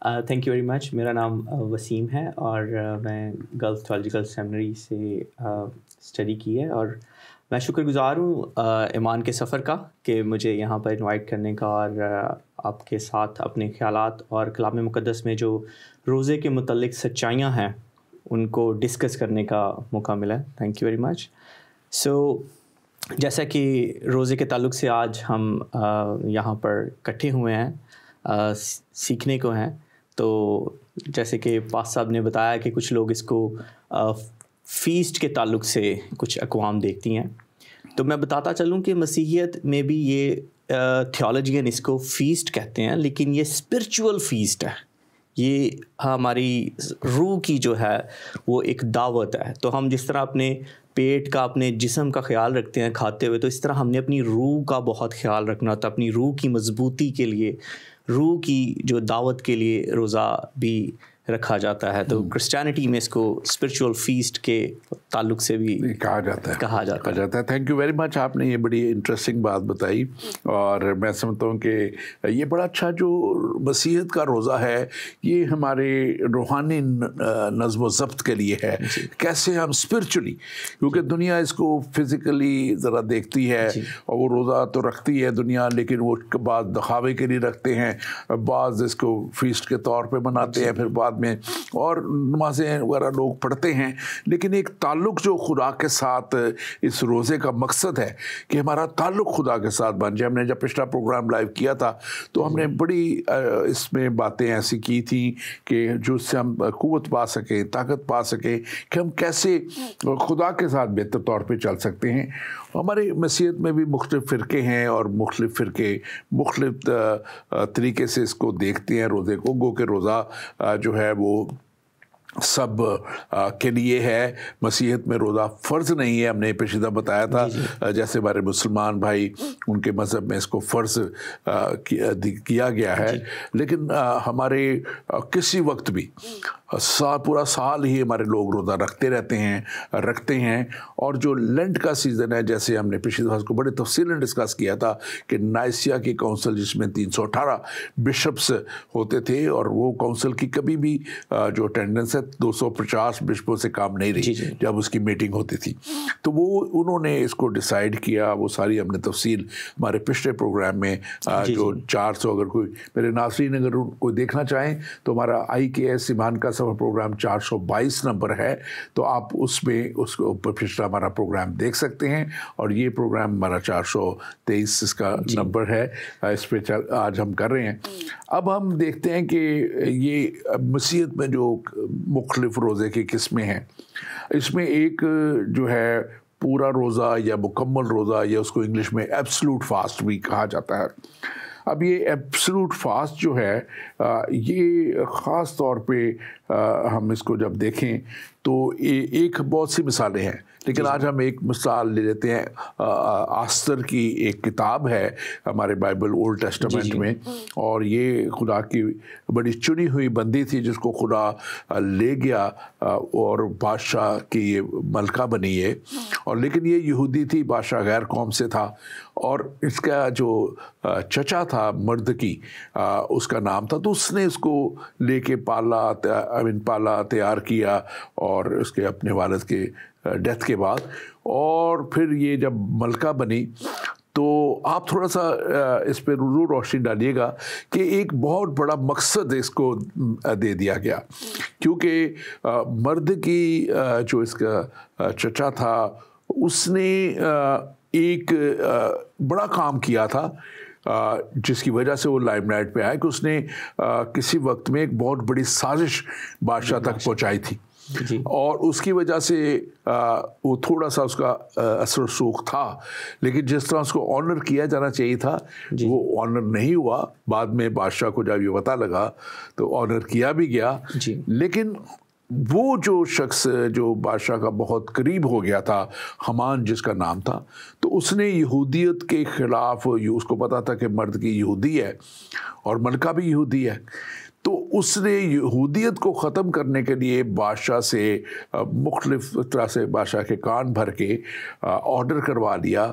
Thank you very مچ. میرا نام وسیم ہے اور میں گلف تھیولوجیکل سیمنری سے اسٹڈی کی ہے, اور میں شکر گزار ہوں ایمان کے سفر کا کہ مجھے یہاں پر انوائٹ کرنے کا اور آپ کے ساتھ اپنے خیالات اور کلام مقدس میں جو روزے کے متعلق سچائیاں ہیں ان کو ڈسکس کرنے کا موقع ملا. Thank you very much. So جیسا کہ روزے کے تعلق سے آج ہم یہاں پر اکٹھے ہوئے ہیں, سیکھنے کو ہیں, تو جیسے کہ پاس صاحب نے بتایا کہ کچھ لوگ اس کو فیسٹ کے تعلق سے کچھ اقوام دیکھتی ہیں, تو میں بتاتا چلوں کہ مسیحیت میں بھی یہ تھیولوجین اس کو فیسٹ کہتے ہیں, لیکن یہ اسپرچول فیسٹ ہے. یہ ہماری روح کی جو ہے وہ ایک دعوت ہے. تو ہم جس طرح اپنے پیٹ کا, اپنے جسم کا خیال رکھتے ہیں کھاتے ہوئے, تو اس طرح ہم نے اپنی روح کا بہت خیال رکھنا ہوتا ہے. اپنی روح کی مضبوطی کے لیے, روح کی جو دعوت کے لیے روزہ بھی رکھا جاتا ہے. تو کرسچینٹی میں اس کو اسپرچول فیسٹ کے تعلق سے بھی کہا جاتا ہے. تھینک یو ویری مچ. آپ نے یہ بڑی انٹرسٹنگ بات بتائی, اور میں سمجھتا ہوں کہ یہ بڑا اچھا جو مسیحیت کا روزہ ہے یہ ہمارے روحانی نظم و ضبط کے لیے ہے. کیسے ہم اسپرچولی, کیونکہ دنیا اس کو فزیکلی ذرا دیکھتی ہے, اور وہ روزہ تو رکھتی ہے دنیا, لیکن وہ بعض دکھاوے کے لیے رکھتے ہیں, بعض اس کو فیسٹ کے طور پہ مناتے ہیں, پھر بعد میں اور نمازیں وغیرہ لوگ پڑھتے ہیں. لیکن ایک تعلق جو خدا کے ساتھ, اس روزے کا مقصد ہے کہ ہمارا تعلق خدا کے ساتھ بن جائے. ہم نے جب پچھلا پروگرام لائیو کیا تھا تو ہم نے بڑی اس میں باتیں ایسی کی تھیں کہ جو اس سے ہم قوت پا سکیں, طاقت پا سکیں کہ ہم کیسے خدا کے ساتھ بہتر طور پہ چل سکتے ہیں. ہماری مسیحیت میں بھی مختلف فرقے ہیں, اور مختلف فرقے مختلف طریقے سے اس کو دیکھتے ہیں روزے کو. گو کہ روزہ جو ہے وہ سب کے لیے ہے. مسیحیت میں روزہ فرض نہیں ہے, ہم نے پیچیدہ بتایا تھا. جیسے ہمارے مسلمان بھائی ان کے مذہب میں اس کو فرض کیا گیا ہے, لیکن ہمارے کسی وقت بھی پورا سال ہی ہمارے لوگ روزہ رکھتے ہیں. اور جو لینٹ کا سیزن ہے, جیسے ہم نے پچھلی دفعہ اس کو بڑے تفصیل ڈسکس کیا تھا کہ نائسیا کی کونسل جس میں 318 بشپس ہوتے تھے, اور وہ کونسل کی کبھی بھی جو اٹینڈنس ہے 250 بشپوں سے کام نہیں رہی جب اس کی میٹنگ ہوتی تھی. تو وہ انہوں نے اس کو ڈیسائیڈ کیا. وہ ساری ہم نے تفصیل ہمارے پچھلے پروگرام میں جو 400, اگر کوئی میرے ناظرین اگر کوئی دیکھنا چاہیں تو ہمارا IKS ایمان کا سفر پروگرام 422 نمبر ہے, تو آپ اس میں اس کے اوپر پچھلا ہمارا پروگرام دیکھ سکتے ہیں. اور یہ پروگرام ہمارا 423 اس کا نمبر ہے, اس پہ آج ہم کر رہے ہیں. اب ہم دیکھتے ہیں کہ یہ مسیحیت میں جو مختلف روزے کی قسمیں ہیں, اس میں ایک جو ہے پورا روزہ یا مکمل روزہ, یا اس کو انگلش میں ایبسلوٹ فاسٹ بھی کہا جاتا ہے. اب یہ ایبسلوٹ فاسٹ جو ہے یہ خاص طور پہ ہم اس کو جب دیکھیں تو ایک بہت سی مثالیں ہیں, لیکن آج ہم ایک مثال لے لیتے ہیں. آستر کی ایک کتاب ہے ہمارے بائبل اولڈ ٹیسٹمنٹ میں, اور یہ خدا کی بڑی چنی ہوئی بندی تھی جس کو خدا لے گیا اور بادشاہ کی یہ ملکہ بنی ہے. اور لیکن یہ یہودی تھی, بادشاہ غیر قوم سے تھا, اور اس کا جو چچا تھا مرد کی اس کا نام تھا, تو اس نے اس کو لے کے پالا تیار کیا, اور اس کے اپنے والد کے ڈیتھ کے بعد, اور پھر یہ جب ملکہ بنی تو آپ تھوڑا سا اس پہ روشنی ڈالیے گا کہ ایک بہت بڑا مقصد اس کو دے دیا گیا, کیونکہ مرد کی جو اس کا چچا تھا اس نے ایک بڑا کام کیا تھا جس کی وجہ سے وہ لائم لائٹ پہ آیا, کہ اس نے کسی وقت میں ایک بہت بڑی سازش بادشاہ تک پہنچائی تھی, اور اس کی وجہ سے وہ تھوڑا سا اس کا اثر رسوخ تھا, لیکن جس طرح اس کو آنر کیا جانا چاہیے تھا وہ آنر نہیں ہوا. بعد میں بادشاہ کو جب یہ پتہ لگا تو آنر کیا بھی گیا, لیکن وہ جو شخص جو بادشاہ کا بہت قریب ہو گیا تھا, حمان جس کا نام تھا, تو اس نے یہودیت کے خلاف, اس کو پتا تھا کہ مرد کی یہودی ہے اور ملکہ بھی یہودی ہے, تو اس نے یہودیت کو ختم کرنے کے لیے بادشاہ سے مختلف طرح سے بادشاہ کے کان بھر کے آرڈر کروا لیا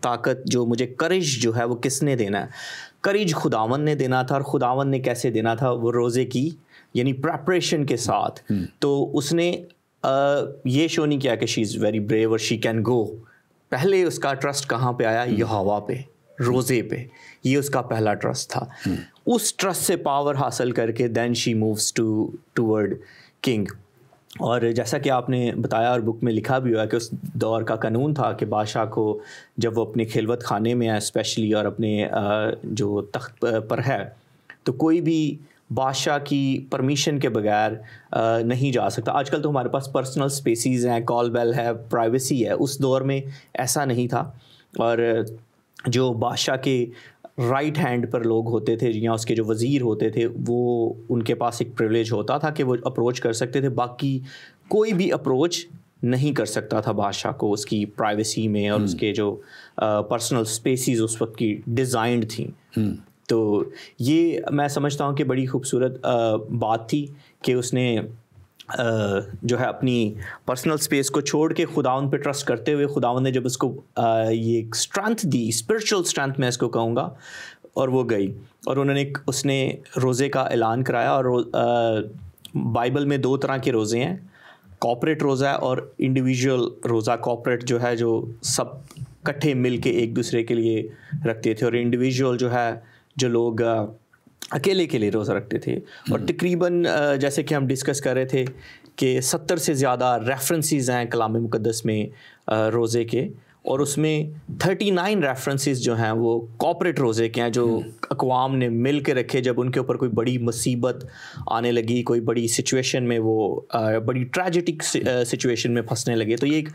طاقت جو مجھے کریج جو ہے وہ کس نے دینا ہے؟ کریج خداوند نے دینا تھا. اور خداوند نے کیسے دینا تھا؟ وہ روزے کی یعنی پریپریشن کے ساتھ. تو اس نے یہ شو نہیں کیا کہ شی از ویری بریو اور شی کین گو. پہلے اس کا ٹرسٹ کہاں پہ آیا؟ یہوہ پہ، روزے پہ. یہ اس کا پہلا ٹرسٹ تھا. اس ٹرسٹ سے پاور حاصل کر کے دین شی مووز ٹورڈ کنگ. اور جیسا کہ آپ نے بتایا اور بک میں لکھا بھی ہوا کہ اس دور کا قانون تھا کہ بادشاہ کو جب وہ اپنے خلوت خانے میں ہے اسپیشلی اور اپنے جو تخت پر ہے تو کوئی بھی بادشاہ کی پرمیشن کے بغیر نہیں جا سکتا. آج کل تو ہمارے پاس پرسنل سپیسیز ہیں، کال بیل ہے، پرائیویسی ہے. اس دور میں ایسا نہیں تھا. اور جو بادشاہ کے رائٹ ہینڈ پر لوگ ہوتے تھے یا اس کے جو وزیر ہوتے تھے وہ ان کے پاس ایک پریولیج ہوتا تھا کہ وہ اپروچ کر سکتے تھے. باقی کوئی بھی اپروچ نہیں کر سکتا تھا بادشاہ کو اس کی پرائیویسی میں، اور اس کے جو پرسنل سپیسیز اس وقت کی ڈیزائنڈ تھیں. تو یہ میں سمجھتا ہوں کہ بڑی خوبصورت بات تھی کہ اس نے جو ہے اپنی پرسنل سپیس کو چھوڑ کے خداوند پہ ٹرسٹ کرتے ہوئے خداوند نے جب اس کو یہ اسٹرینتھ دی، اسپرچل اسٹرینتھ میں اس کو کہوں گا، اور وہ گئی. اور اس نے روزے کا اعلان کرایا. اور بائبل میں 2 طرح کے روزے ہیں، کارپوریٹ روزہ ہے اور انڈیویژول روزہ. کارپوریٹ جو ہے جو سب کٹھے مل کے ایک دوسرے کے لیے رکھتے تھے، اور انڈیویژول جو ہے جو لوگ اکیلے کے لیے روزہ رکھتے تھے. اور تقریباً جیسے کہ ہم ڈسکس کر رہے تھے کہ 70 سے زیادہ ریفرنسز ہیں کلام مقدس میں روزے کے، اور اس میں 39 ریفرنسز جو ہیں وہ کارپوریٹ روزے کے ہیں جو اقوام نے مل کے رکھے جب ان کے اوپر کوئی بڑی مصیبت آنے لگی، کوئی بڑی سچویشن میں وہ بڑی ٹریجیٹک سچویشن میں پھنسنے لگے. تو یہ ایک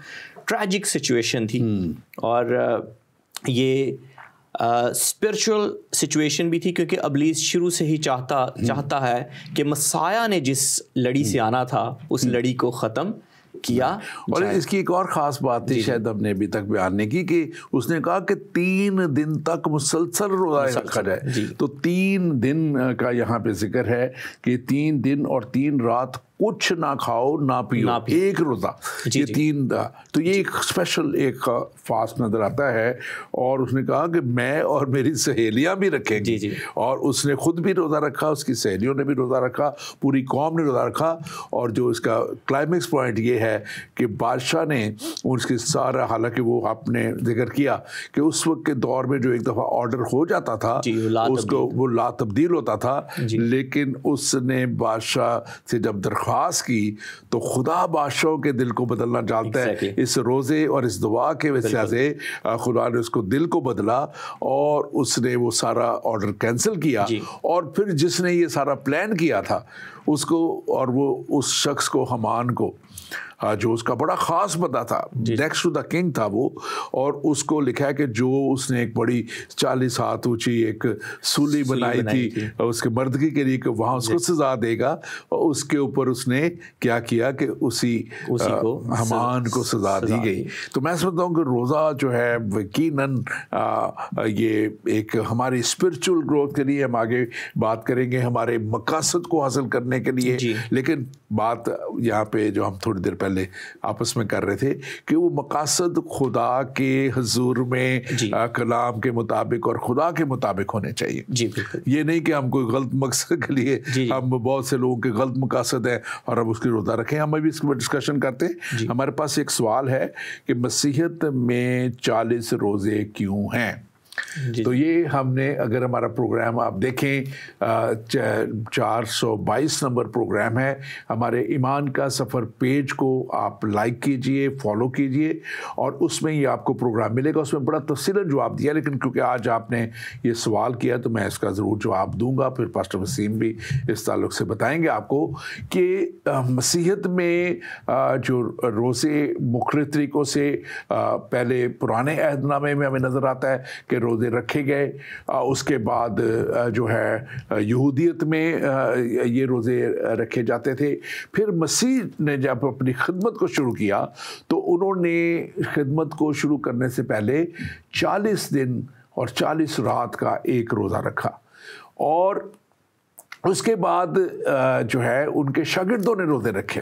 ٹریجک سچویشن تھی، اور یہ اسپرچول سچویشن بھی تھی کیونکہ ابلیس شروع سے ہی چاہتا ہے کہ مسیح نے جس لڑی سے آنا تھا اس لڑی کو ختم کیا. اور اس کی ایک اور خاص بات تھی شاید ہم نے ابھی تک بیان نہیں کی کہ اس نے کہا کہ 3 دن تک مسلسل روزہ رکھا جائے. تو 3 دن کا یہاں پہ ذکر ہے کہ 3 دن اور 3 رات کچھ نہ کھاؤ نہ پیو، ایک روزہ. یہ 3 تو یہ ایک اسپیشل ایک فاسٹ نظر آتا ہے. اور اس نے کہا کہ میں اور میری سہیلیاں بھی رکھیں گی. اور اس نے خود بھی روزہ رکھا، اس کی سہیلیوں نے بھی روزہ رکھا، پوری قوم نے روزہ رکھا. اور جو اس کا کلائمیکس پوائنٹ یہ ہے کہ بادشاہ نے اس کے سارا، حالانکہ وہ آپ نے ذکر کیا کہ اس وقت کے دور میں جو ایک دفعہ آرڈر ہو جاتا تھا اس کو وہ لا تبدیل ہوتا تھا، لیکن اس نے بادشاہ سے جب درخواست کی تو خدا بادشاہوں کے دل کو بدلنا جانتا ہے. اس روزے اور اس دعا کے وجہ سے خدا نے اس کو دل کو بدلا اور اس نے وہ سارا آرڈر کینسل کیا. اور پھر جس نے یہ سارا پلان کیا تھا اس کو، اور وہ اس شخص کو، حمان کو، جو اس کا بڑا خاص بندہ تھا، نیکسٹ ٹو دا کنگ تھا وہ، اور اس کو لکھا ہے کہ جو اس نے ایک بڑی 40 ہاتھ اونچی ایک سولی بنائی تھی اس کے مردگی کے لیے کہ وہاں اس کو سزا دے گا، اور اس کے اوپر اس نے کیا کیا کہ اسی کو حمان کو سزا دی گئی. تو میں سمجھتا ہوں کہ روزہ جو ہے یقیناً یہ ایک ہماری اسپرچل گروتھ کے لیے، ہم آگے بات کریں گے ہمارے مقاصد کو حاصل کرنے کے لیے. لیکن بات یہاں پہ جو ہم تھوڑی دیر پہلے آپس میں کر رہے تھے کہ وہ مقاصد خدا کے حضور میں کلام کے مطابق اور خدا کے مطابق ہونے چاہیے. یہ نہیں کہ ہم کوئی غلط مقصد کے لیے، ہم بہت سے لوگوں کے غلط مقاصد ہیں اور ہم اس کی روزہ رکھیں. ہم ابھی اس کے ڈسکشن کرتے ہیں. ہمارے پاس ایک سوال ہے کہ مسیحیت میں 40 روزے کیوں ہیں؟ تو یہ ہم نے، اگر ہمارا پروگرام آپ دیکھیں 422 نمبر پروگرام ہے ہمارے ایمان کا سفر پیج کو آپ لائک کیجئے، فالو کیجئے، اور اس میں یہ آپ کو پروگرام ملے گا. اس میں بڑا تفصیلاً جواب دیا، لیکن کیونکہ آج آپ نے یہ سوال کیا تو میں اس کا ضرور جواب دوں گا. پھر پاسٹر وسیم بھی اس تعلق سے بتائیں گے آپ کو کہ مسیحیت میں جو روزے مختلف طریقوں سے پہلے پرانے عہد نامے میں ہمیں نظر آتا ہے کہ روزے رکھے گئے. اس کے بعد جو ہے یہودیت میں یہ روزے رکھے جاتے تھے. پھر مسیح نے جب اپنی خدمت کو شروع کیا تو انہوں نے خدمت کو شروع کرنے سے پہلے 40 دن اور 40 رات کا ایک روزہ رکھا. اور اس کے بعد جو ہے ان کے شاگردوں نے روزے رکھے.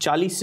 40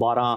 12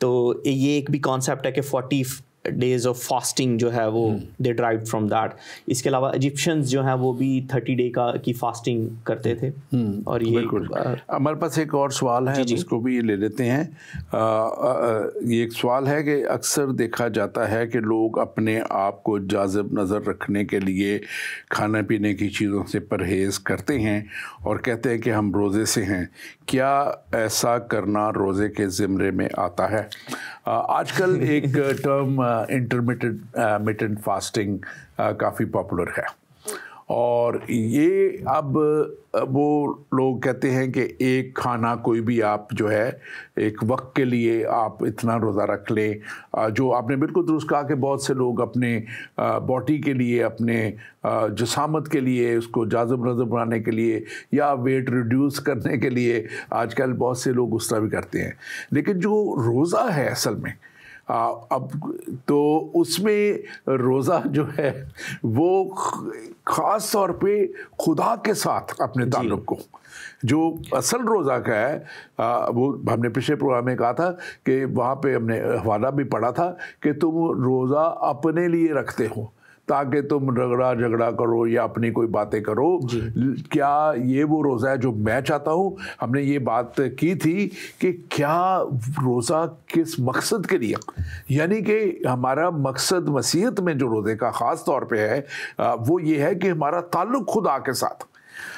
تو یہ ایک بھی کانسیپٹ ہے کہ 40 days آف فاسٹنگ جو ہے وہ دے ڈرائیو فرام دیٹ. اس کے علاوہ ایجپشنز جو ہیں وہ بھی 30 day کی فاسٹنگ کرتے تھے. اور یہ ہمارے پاس ایک اور سوال ہے جس کو بھی لے لیتے ہیں. یہ ایک سوال ہے کہ اکثر دیکھا جاتا ہے کہ لوگ اپنے آپ کو جاذب نظر رکھنے کے لیے کھانے پینے کی چیزوں سے پرہیز کرتے ہیں اور کہتے ہیں کہ ہم روزے سے ہیں. کیا ایسا کرنا روزے کے زمرے میں آتا ہے؟ آج کل ایک ٹرم انٹرمیٹنٹ فاسٹنگ کافی پاپولر ہے، اور یہ اب وہ لوگ کہتے ہیں کہ ایک کھانا کوئی بھی آپ جو ہے ایک وقت کے لیے آپ اتنا روزہ رکھ لیں. جو آپ نے بالکل درست کہا کہ بہت سے لوگ اپنے باڈی کے لیے، اپنے جسامت کے لیے، اس کو جاذب نظر بنانے کے لیے یا ویٹ ریڈیوس کرنے کے لیے آج کل بہت سے لوگ اس طرح بھی کرتے ہیں. لیکن جو روزہ ہے اصل میں اب تو اس میں روزہ جو ہے وہ خاص طور پہ خدا کے ساتھ اپنے تعلق کو، جو اصل روزہ کا ہے وہ ہم نے پچھلے پروگرام میں کہا تھا کہ وہاں پہ ہم نے حوالہ بھی پڑھا تھا کہ تم روزہ اپنے لیے رکھتے ہو تاکہ تم جھگڑا کرو یا اپنی کوئی باتیں کرو. کیا یہ وہ روزہ ہے جو میں چاہتا ہوں؟ ہم نے یہ بات کی تھی کہ کیا روزہ کس مقصد کے لیے، یعنی کہ ہمارا مقصد مسیحیت میں جو روزے کا خاص طور پہ ہے وہ یہ ہے کہ ہمارا تعلق خدا کے ساتھ،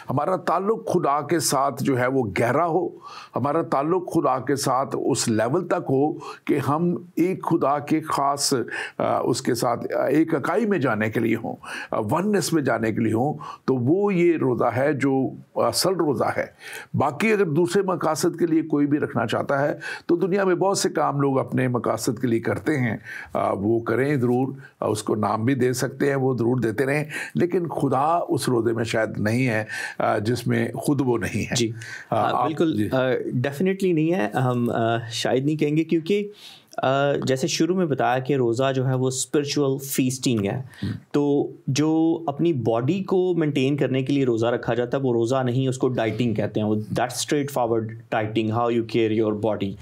ہمارا تعلق خدا کے ساتھ جو ہے وہ گہرا ہو، ہمارا تعلق خدا کے ساتھ اس لیول تک ہو کہ ہم ایک خدا کے خاص اس کے ساتھ ایک اکائی میں جانے کے لیے ہوں، وننس میں جانے کے لیے ہوں. تو وہ یہ روزہ ہے جو اصل روزہ ہے. باقی اگر دوسرے مقاصد کے لیے کوئی بھی رکھنا چاہتا ہے تو دنیا میں بہت سے کام لوگ اپنے مقاصد کے لیے کرتے ہیں، وہ کریں ضرور، اس کو نام بھی دے سکتے ہیں، وہ ضرور دیتے رہیں، لیکن خدا اس روزے میں شاید نہیں ہے جس میں خود وہ نہیں ہے. جی بالکل ڈیفینیٹلی نہیں ہے، ہم شاید نہیں کہیں گے، کیونکہ جیسے شروع میں بتایا کہ روزہ جو ہے وہ اسپرچول فیسٹنگ ہے. تو جو اپنی باڈی کو مینٹین کرنے کے لیے روزہ رکھا جاتا ہے وہ روزہ نہیں، اس کو ڈائٹنگ کہتے ہیں. وہ that straight forward dieting, how you care your body.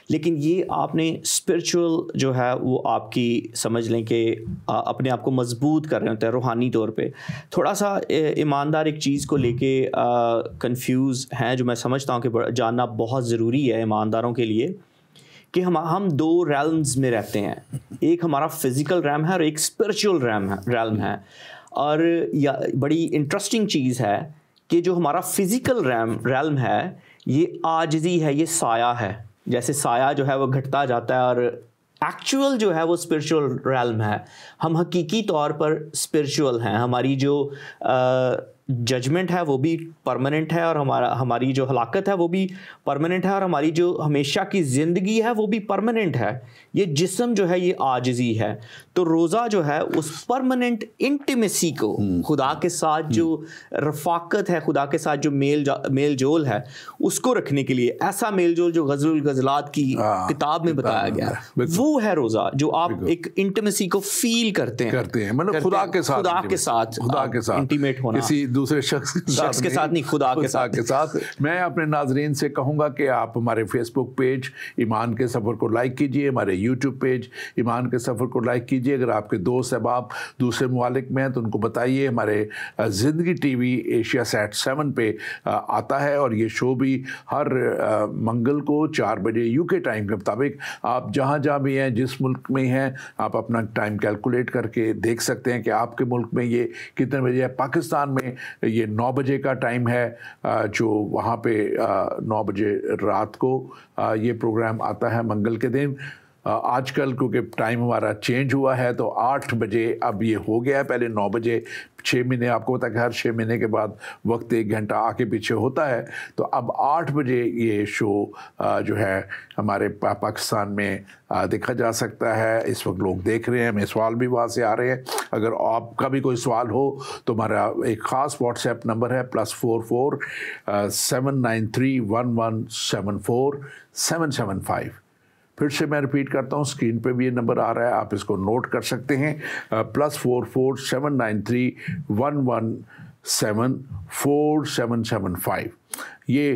لیکن یہ آپ نے اسپرچول جو ہے وہ آپ کی سمجھ لیں کہ اپنے آپ کو مضبوط کر رہے ہوتے ہیں روحانی طور پہ. تھوڑا سا ایماندار ایک چیز کو لے کے کنفیوز ہیں جو میں سمجھتا ہوں کہ جاننا بہت ضروری ہے ایمانداروں کے لیے، کہ ہم دو ریلمز میں رہتے ہیں. ایک ہمارا فزیکل ریلم ہے اور ایک اسپرچول ریلم ہے. اور بڑی انٹرسٹنگ چیز ہے کہ جو ہمارا فزیکل ریلم ہے یہ عاجزی ہے، یہ سایہ ہے. جیسے سایہ جو ہے وہ گھٹتا جاتا ہے، اور ایکچوئل جو ہے وہ اسپرچول ریلم ہے. ہم حقیقی طور پر اسپرچول ہیں. ہماری جو ججمنٹ ہے وہ بھی پرماننٹ ہے، اور ہماری جو ہلاکت ہے وہ بھی پرماننٹ ہے، اور ہماری جو ہمیشہ کی زندگی ہے وہ بھی پرماننٹ ہے. یہ جسم جو ہے یہ عاجزی ہے. تو روزہ جو ہے اس پرماننٹ انٹیمیسی کو، خدا کے ساتھ جو رفاقت ہے، خدا کے ساتھ جو میل جول ہے، اس کو رکھنے کے لیے ایسا میل جول جو غزل الغزلات کی کتاب میں بتایا گیا ہے، وہ ہے روزہ. جو آپ ایک انٹیمیسی کو فیل کرتے ہیں، مطلب خدا کے ساتھ انٹیمیٹ ہونا، کسی دوسرے شخص کے ساتھ نہیں، خدا کے ساتھ. میں اپنے ناظرین سے کہوں گا کہ آپ ہمارے فیس بک پیج ایمان کے سفر کو لائک کیجئے، ہمارے یوٹیوب پیج ایمان کے سفر کو لائک کیجئے. اگر آپ کے دوست احباب دوسرے ممالک میں ہیں تو ان کو بتائیے. ہمارے زندگی ٹی وی ایشیا سیٹ 7 پہ آتا ہے، اور یہ شو بھی ہر منگل کو 4 بجے یو کے ٹائم کے مطابق آپ جہاں بھی ہیں، جس ملک میں ہیں، آپ اپنا ٹائم کیلکولیٹ کر کے دیکھ سکتے ہیں کہ آپ کے ملک میں یہ کتنے بجے ہے. پاکستان میں یہ 9 بجے کا ٹائم ہے، جو وہاں پہ 9 بجے رات کو یہ پروگرام آتا ہے منگل کے دن. آج کل کیونکہ ٹائم ہمارا چینج ہوا ہے تو 8 بجے اب یہ ہو گیا ہے. پہلے 9 بجے 6 مہینے، آپ کو پتا کہ ہر 6 مہینے کے بعد وقت 1 گھنٹہ آگے پیچھے ہوتا ہے. تو اب 8 بجے یہ شو جو ہے ہمارے پاکستان میں دیکھا جا سکتا ہے. اس وقت لوگ دیکھ رہے ہیں، ہمیں سوال بھی وہاں سے آ رہے ہیں. اگر آپ کا بھی کوئی سوال ہو تو ہمارا ایک خاص واٹس ایپ نمبر ہے +44 793 1174 775. پھر سے میں ریپیٹ کرتا ہوں، اسکرین پہ بھی یہ نمبر آ رہا ہے، آپ اس کو نوٹ کر سکتے ہیں. +44 793 1174 775. یہ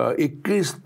21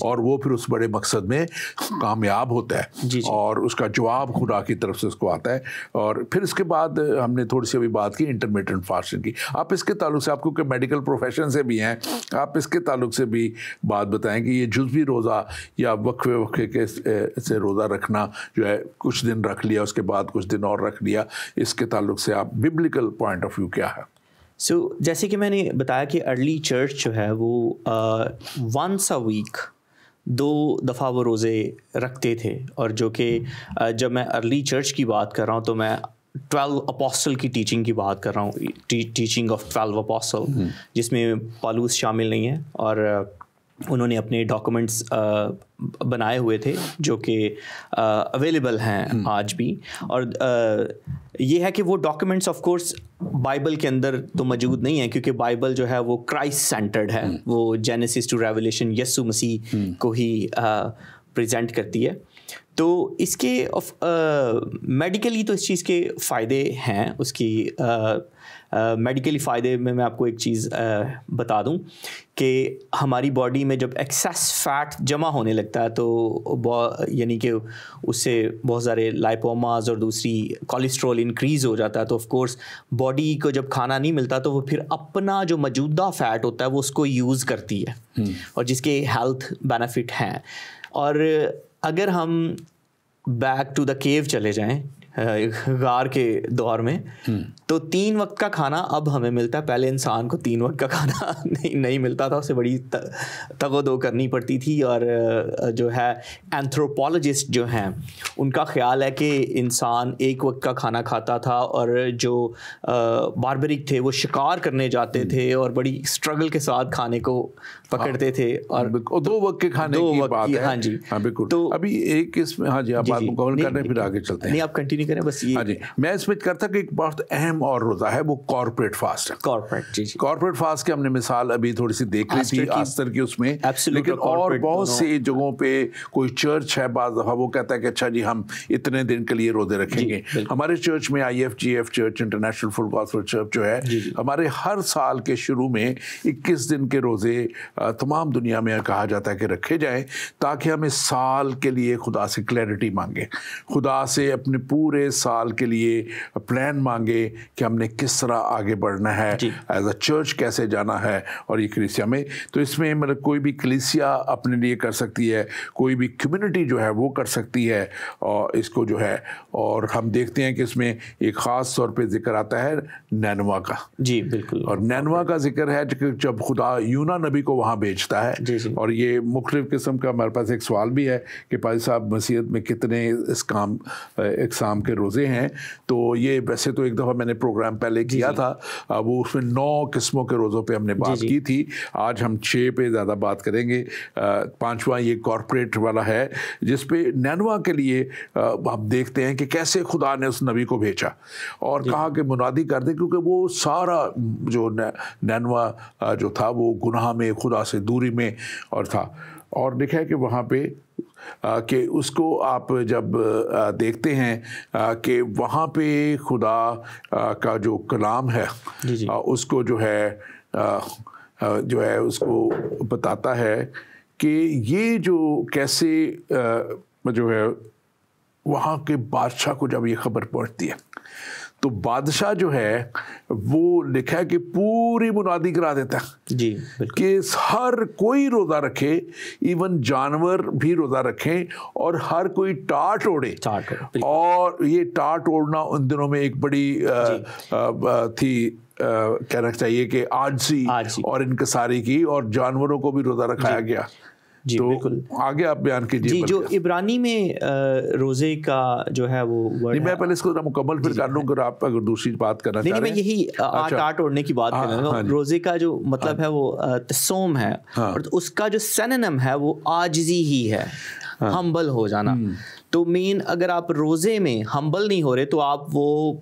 اور وہ پھر اس بڑے مقصد میں کامیاب ہوتا ہے اور اس کا جواب خدا کی طرف سے اس کو آتا ہے. اور پھر اس کے بعد ہم نے تھوڑی سی ابھی بات کی انٹرمیٹنٹ فاسٹنگ کی. آپ اس کے تعلق سے, آپ کیونکہ میڈیکل پروفیشن سے بھی ہیں, آپ اس کے تعلق سے بھی بات بتائیں کہ یہ جزوی روزہ یا وقفے وقفے کے سے روزہ رکھنا جو ہے, کچھ دن رکھ لیا اس کے بعد کچھ دن اور رکھ لیا, اس کے تعلق سے آپ ببلیکل پوائنٹ آف ویو کیا ہے؟ جیسے کہ میں نے بتایا کہ ارلی چرچ جو ہے وہ ونس اے ویک 2 دفعہ وہ روزے رکھتے تھے, اور جو کہ جب میں ارلی چرچ کی بات کر رہا ہوں تو میں 12 اپوسٹل کی ٹیچنگ کی بات کر رہا ہوں, ٹیچنگ آف 12 اپوسٹل, جس میں پالوس شامل نہیں ہے, اور انہوں نے اپنے ڈاکومنٹس بنائے ہوئے تھے جو کہ اویلیبل ہیں آج بھی. اور یہ ہے کہ وہ ڈاکومنٹس آف کورس بائبل کے اندر تو موجود نہیں ہیں, کیونکہ بائبل جو ہے وہ کرائسٹ سینٹرڈ ہے, وہ جینیسس ٹو ریولیشن یسوع مسیح کو ہی پریزنٹ کرتی ہے. تو اس کے میڈیکلی تو اس چیز کے فائدے ہیں, اس کی میڈیکلی فائدے میں آپ کو ایک چیز بتا دوں کہ ہماری باڈی میں جب ایکسیس فیٹ جمع ہونے لگتا ہے تو یعنی کہ اس سے بہت سارے لائپوماز اور دوسری کولیسٹرول انکریز ہو جاتا ہے, تو آف کورس باڈی کو جب کھانا نہیں ملتا تو وہ پھر اپنا جو موجودہ فیٹ ہوتا ہے وہ اس کو یوز کرتی ہے, اور جس کے ہیلتھ بینیفٹ ہیں. اور اگر ہم بیک ٹو دا کیو چلے جائیں, غار کے دور میں, تو 3 وقت کا کھانا اب ہمیں ملتا ہے. پہلے انسان کو 3 وقت کا کھانا نہیں ملتا تھا, اسے بڑی تگ و دو کرنی پڑتی تھی. اور جو ہے اینتھروپولوجسٹ جو ہیں ان کا خیال ہے کہ انسان 1 وقت کا کھانا کھاتا تھا, اور جو باربرک تھے وہ شکار کرنے جاتے تھے اور بڑی اسٹرگل کے ساتھ کھانے کو پکڑتے تھے, اور 2 وقت کے کھانے کی بات ہے. ہاں جی, بالکل. تو ابھی ایک اس میں, ہاں جی, آپ بات مکمل کریں پھر آگے چلتے ہیں. نہیں, آپ کنٹینیو کریں بس. یہ ہاں جی, میں اس میں کرتا کہ ایک بہت اہم اور روزہ ہے وہ کارپوریٹ فاسٹ ہے. کارپوریٹ فاسٹ کی ہم نے مثال ابھی تھوڑی سی دیکھ لی تھی آستر کی اس میں, لیکن اور بہت سی جگہوں پہ کوئی چرچ ہے بعض دفعہ وہ کہتا ہے کہ اچھا جی ہم اتنے دن کے لیے روزے رکھیں گے. ہمارے چرچ میں IFGF چرچ, انٹرنیشنل فل گاسپل چرچ جو ہے, ہمارے ہر سال کے شروع میں 21 دن کے روزے تمام دنیا میں کہا جاتا ہے کہ رکھے جائیں, تاکہ ہم اس سال کے لیے خدا سے کلیئرٹی مانگیں, خدا سے اپنے پورے سال کے لیے پلان مانگے کہ ہم نے کس طرح آگے بڑھنا ہے, ایز اے چرچ کیسے جانا ہے. اور یہ کلیسیا میں, تو اس میں مطلب کوئی بھی کلیسیا اپنے لیے کر سکتی ہے, کوئی بھی کمیونٹی جو ہے وہ کر سکتی ہے, اور اس کو جو ہے, اور ہم دیکھتے ہیں کہ اس میں ایک خاص طور پہ ذکر آتا ہے نینوا کا. جی بالکل. اور نینوا کا ذکر ہے جب خدا یونا نبی کو وہاں بھیجتا ہے. اور یہ مختلف قسم کا ہمارے پاس ایک سوال بھی ہے کہ پادری صاحب مسیحیت میں کتنے اقسام کے روزے ہیں. تو یہ ویسے تو ایک دفعہ میں نے پروگرام پہلے کیا تھا, وہ اس میں 9 قسموں کے روزوں پہ ہم نے بات کی تھی. آج ہم 6 پہ زیادہ بات کریں گے. 5واں یہ کارپوریٹ والا ہے, جس پہ نینوا کے لیے ہم دیکھتے ہیں کہ کیسے خدا نے اس نبی کو بھیجا اور کہا کہ منادی کر دے, کیونکہ وہ سارا جو نینوا جو تھا وہ گناہ میں, خدا سے دوری میں اور تھا. اور دیکھا ہے کہ وہاں پہ کہ اس کو آپ جب دیکھتے ہیں کہ وہاں پہ خدا کا جو کلام ہے اس کو جو ہے اس کو بتاتا ہے کہ یہ جو کیسے جو ہے وہاں کے بادشاہ کو جب یہ خبر پہنچتی ہے تو بادشاہ جو ہے وہ لکھا ہے کہ پوری منادی کرا دیتا ہے کہ ہر کوئی روزہ رکھے, ایون جانور بھی روزہ رکھیں, اور ہر کوئی ٹاٹ اوڑے. اور یہ ٹاٹ اوڑنا ان دنوں میں ایک بڑی تھی, کہنا چاہیے کہ عاجزی اور انکساری کی, اور جانوروں کو بھی روزہ رکھایا گیا. جی بالکل. آگے آپ بیان کیجیے. جی, جو عبرانی میں روزے کا جو ہے وہ ورڈ, میں پہلے اس کو مکمل پھر کر لوں گا, آپ اگر دوسری بات کرنا چاہ رہے ہیں. میں یہی آٹ اوڑھنے کی بات کر رہا ہوں. روزے کا جو مطلب ہے وہ تصوم ہے, اور اس کا جو سینونم ہے وہ عاجزی ہی ہے, ہمبل ہو جانا. تو مین اگر آپ روزے میں ہمبل نہیں ہو رہے تو آپ وہ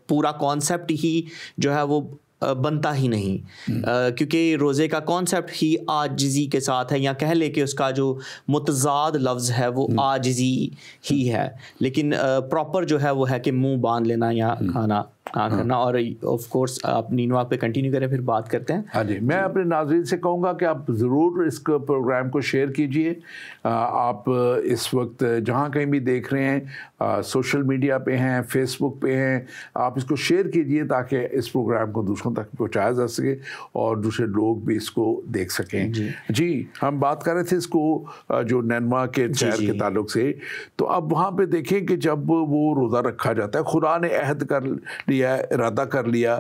پورا کانسیپٹ ہی جو ہے وہ بنتا ہی نہیں، کیونکہ روزے کا کانسیپٹ ہی عاجزی کے ساتھ ہے، یا کہہ لے کہ اس کا جو متضاد لفظ ہے وہ عاجزی ہی ہے، لیکن پراپر جو ہے وہ ہے کہ منہ باندھ لینا یا کھانا نہ کرنا. اور آف کورس آپ نینوا پہ کنٹینیو کریں، پھر بات کرتے ہیں. ہاں جی، میں اپنے ناظرین سے کہوں گا کہ آپ ضرور اس پروگرام کو شیئر کیجئے. آپ اس وقت جہاں کہیں بھی دیکھ رہے ہیں، سوشل میڈیا پہ ہیں، فیس بک پہ ہیں، آپ اس کو شیئر کیجئے تاکہ اس پروگرام کو دوسروں تک پہنچایا جا سکے اور دوسرے لوگ بھی اس کو دیکھ سکیں. جی ہم بات کر رہے تھے اس کو جو نینوا کے شہر کے تعلق سے. تو اب وہاں پہ دیکھیں کہ جب وہ روزہ رکھا جاتا ہے، خدا نے عہد کر لیا، ارادہ کر لیا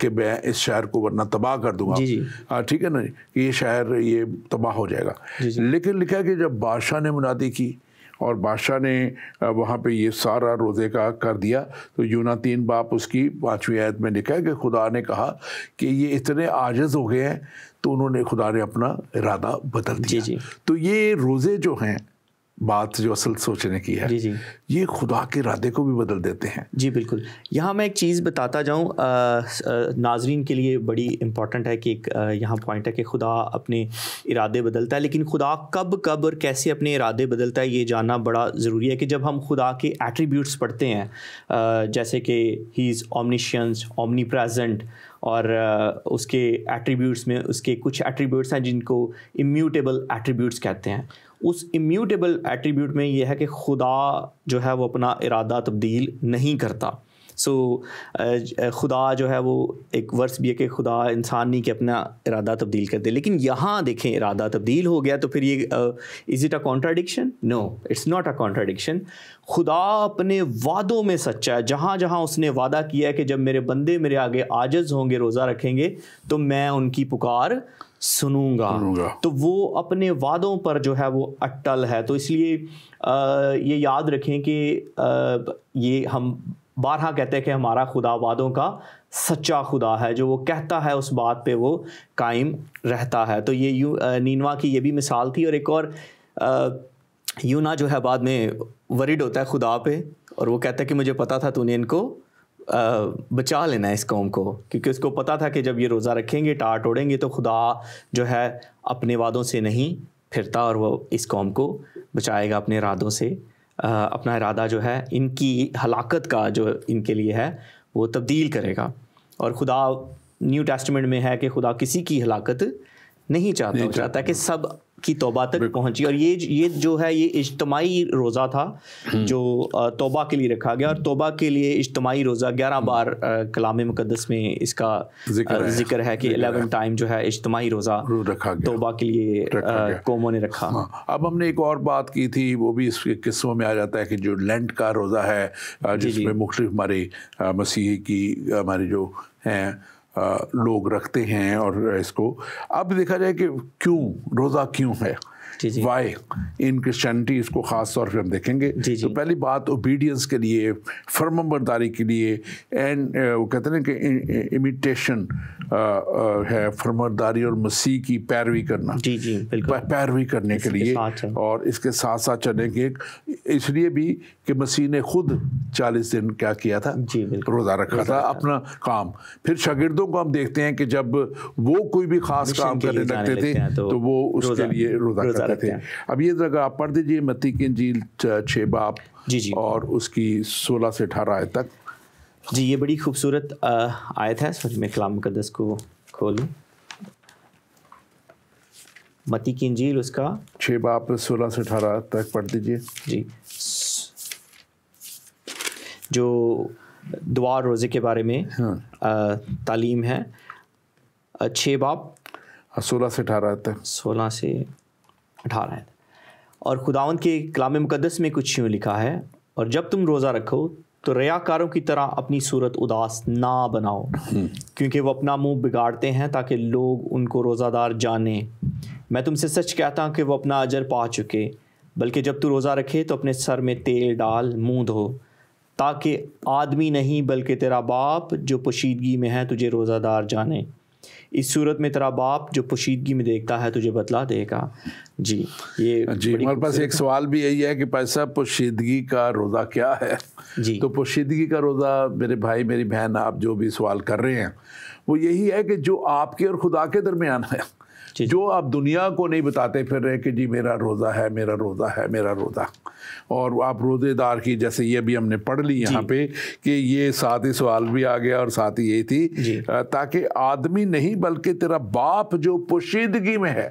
کہ میں اس شہر کو ورنہ تباہ کر دوں گا. ٹھیک ہے نا، یہ شہر یہ تباہ ہو جائے گا. لیکن لکھا ہے کہ جب بادشاہ نے منادی کی اور بادشاہ نے وہاں پہ یہ سارا روزے کا کر دیا، تو یونا 3 باب اس کی 5ویں آیت میں لکھا ہے کہ خدا نے کہا کہ یہ اتنے عاجز ہو گئے ہیں، تو انہوں نے خدا نے اپنا ارادہ بدل دیا. تو یہ روزے جو ہیں، بات جو اصل سوچنے کی ہے، یہ خدا کے ارادے کو بھی بدل دیتے ہیں. جی بالکل. یہاں میں ایک چیز بتاتا جاؤں، ناظرین کے لیے بڑی امپورٹنٹ ہے کہ ایک یہاں پوائنٹ ہے کہ خدا اپنے ارادے بدلتا ہے، لیکن خدا کب اور کیسے اپنے ارادے بدلتا ہے یہ جاننا بڑا ضروری ہے. کہ جب ہم خدا کے ایٹریبیوٹس پڑھتے ہیں، جیسے کہ ہی از اومنیشنس، اومنی پریزنٹ، اور اس کے ایٹریبیوٹس میں اس کے کچھ ایٹریبیوٹس ہیں جن کو امیوٹیبل ایٹریبیوٹس کہتے ہیں. اس امیوٹیبل ایٹریبیوٹ میں یہ ہے کہ خدا جو ہے وہ اپنا ارادہ تبدیل نہیں کرتا. خدا جو ہے وہ ایک ورس بھی ہے کہ خدا انسان نہیں کہ اپنا ارادہ تبدیل کر دے. لیکن یہاں دیکھیں ارادہ تبدیل ہو گیا، تو پھر یہ is it a contradiction? No, it's not a contradiction. خدا اپنے وعدوں میں سچا ہے. جہاں جہاں اس نے وعدہ کیا ہے کہ جب میرے بندے میرے آگے عاجز ہوں گے، روزہ رکھیں گے، تو میں ان کی پکار سنوں گا. تو وہ اپنے وعدوں پر جو ہے وہ اٹل ہے. تو اس لیے یہ یاد رکھیں کہ یہ ہم بارہا کہتے ہیں کہ ہمارا خدا وعدوں کا سچا خدا ہے، جو وہ کہتا ہے اس بات پہ وہ قائم رہتا ہے. تو یہ نینوا کی یہ بھی مثال تھی. اور ایک اور یونا جو ہے بعد میں ورڈ ہوتا ہے خدا پہ، اور وہ کہتا ہے کہ مجھے پتا تھا تو نے ان کو بچا لینا ہے اس قوم کو، کیونکہ اس کو پتا تھا کہ جب یہ روزہ رکھیں گے، ٹاٹ اوڑیں گے، تو خدا جو ہے اپنے وعدوں سے نہیں پھرتا اور وہ اس قوم کو بچائے گا اپنے ارادوں سے. اپنا ارادہ جو ہے ان کی ہلاکت کا جو ان کے لیے ہے وہ تبدیل کرے گا. اور خدا نیو ٹیسٹمنٹ میں ہے کہ خدا کسی کی ہلاکت نہیں چاہتا، وہ چاہتا ہے کہ سب کی توبہ تک پہنچی. اور یہ جو ہے یہ اجتماعی روزہ تھا جو توبہ کے لیے رکھا گیا. اور توبہ کے لیے اجتماعی روزہ 11 بار کلام مقدس میں اس کا ذکر ہے کہ 11 ٹائم جو ہے اجتماعی روزہ توبہ کے لیے قوموں نے رکھا. اب ہم نے ایک اور بات کی تھی، وہ بھی اس کے قسموں میں آ جاتا ہے کہ جو لینٹ کا روزہ ہے، جس میں مختلف ہمارے مسیحی کی ہمارے جو ہیں لوگ رکھتے ہیں. اور اس کو اب دیکھا جائے کہ کیوں روزہ کیوں ہے، وائی ان کرسچینٹی، اس کو خاص طور پہ ہم دیکھیں گے. تو پہلی بات اوبیڈینس کے لیے، فرمانبرداری کے لیے، اینڈ وہ کہتے ہیں کہ امیٹیشن ہے، فرمانبرداری اور مسیح کی پیروی کرنا، پیروی کرنے کے لیے، اور اس کے ساتھ ساتھ چلنے کے اس لیے بھی کہ مسیح نے خود 40 دن کیا کیا تھا، روزہ رکھا تھا اپنا کام. پھر شاگردوں کو ہم دیکھتے ہیں کہ جب وہ کوئی بھی خاص کام کرنے لگتے تھے تو وہ اس کے لیے روزہ کرتے تھے. اب یہ ذرا آپ پڑھ دیجیے متی کی انجیل 6 باب اور اس کی 16 سے 18 آیت تک. جی یہ بڑی خوبصورت آیت ہے. سوری میں کلام مقدس کو کھولوں. متی کی انجیل اس کا 6 باب 16 سے 18 تک پڑھ دیجیے. جی جو دعا روزے کے بارے میں تعلیم ہے. 6 باب 16 سے 18 تک. 16 سے 18 ہے. اور خداوند کے کلام مقدس میں کچھ یوں لکھا ہے، اور جب تم روزہ رکھو تو ریاکاروں کی طرح اپنی صورت اداس نہ بناؤ، کیونکہ وہ اپنا منہ بگاڑتے ہیں تاکہ لوگ ان کو روزہ دار جانیں. میں تم سے سچ کہتا ہوں کہ وہ اپنا اجر پا چکے. بلکہ جب تو روزہ رکھے تو اپنے سر میں تیل ڈال منہ دھو، تاکہ آدمی نہیں بلکہ تیرا باپ جو پوشیدگی میں ہے تجھے روزہ دار جانے. اس صورت میں تیرا باپ جو پوشیدگی میں دیکھتا ہے تجھے بتلا دے گا. جی یہ ہمارے پاس ایک سوال بھی یہی ہے کہ پیسہ پوشیدگی کا روزہ کیا ہے؟ جی تو پوشیدگی کا روزہ میرے بھائی میری بہن آپ جو بھی سوال کر رہے ہیں وہ یہی ہے کہ جو آپ کے اور خدا کے درمیان ہے، جو آپ دنیا کو نہیں بتاتے پھر رہے کہ جی میرا روزہ ہے میرا روزہ ہے میرا روزہ، اور آپ روزے دار کی جیسے یہ بھی ہم نے پڑھ لی یہاں پہ کہ یہ ساتھ ہی سوال بھی آ گیا اور ساتھ ہی یہی تھی تاکہ آدمی نہیں بلکہ تیرا باپ جو پوشیدگی میں ہے.